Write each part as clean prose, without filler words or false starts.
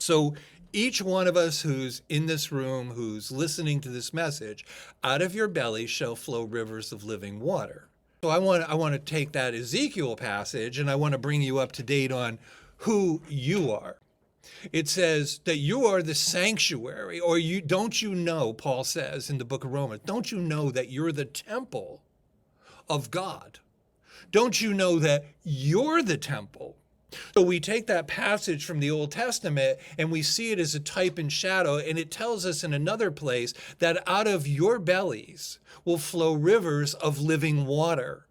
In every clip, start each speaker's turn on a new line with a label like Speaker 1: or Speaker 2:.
Speaker 1: So each one of us who's in this room, who's listening to this message, out of your belly shall flow rivers of living water. So I want to take that Ezekiel passage and I want to bring you up to date on who you are. It says that you are the sanctuary, or you don't you know, Paul says in the book of Romans, don't you know that you're the temple of God? Don't you know that you're the temple? So we take that passage from the Old Testament and we see it as a type and shadow, and it tells us in another place that out of your bellies will flow rivers of living water.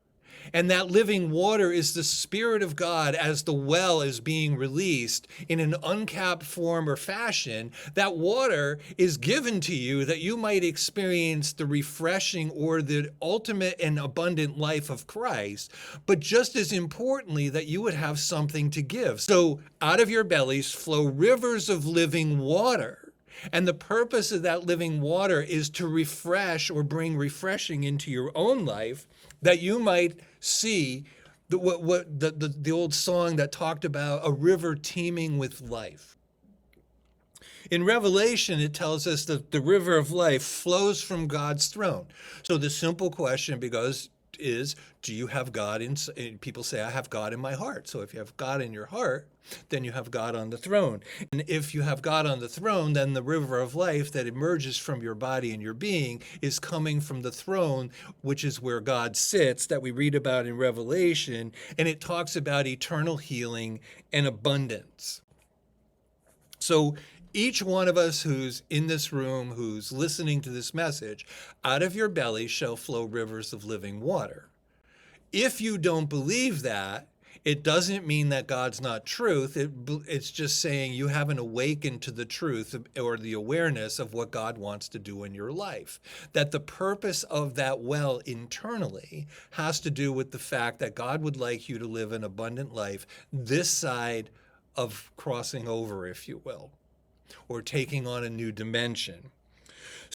Speaker 1: And that living water is the Spirit of God as the well is being released in an uncapped form or fashion. That water is given to you that you might experience the refreshing or the ultimate and abundant life of Christ, but just as importantly, that you would have something to give. So out of your bellies flow rivers of living water. And the purpose of that living water is to refresh or bring refreshing into your own life, that you might see the old song that talked about a river teeming with life. In Revelation, it tells us that the river of life flows from God's throne. So the simple question is, do you have God in? People say, I have God in my heart. So if you have God in your heart, then you have God on the throne. And if you have God on the throne, then the river of life that emerges from your body and your being is coming from the throne, which is where God sits, that we read about in Revelation. And it talks about eternal healing and abundance. So each one of us who's in this room, who's listening to this message, out of your belly shall flow rivers of living water. If you don't believe that, it doesn't mean that God's not truth. It's just saying you haven't awakened to the truth or the awareness of what God wants to do in your life. That the purpose of that well internally has to do with the fact that God would like you to live an abundant life this side of crossing over, if you will, or taking on a new dimension.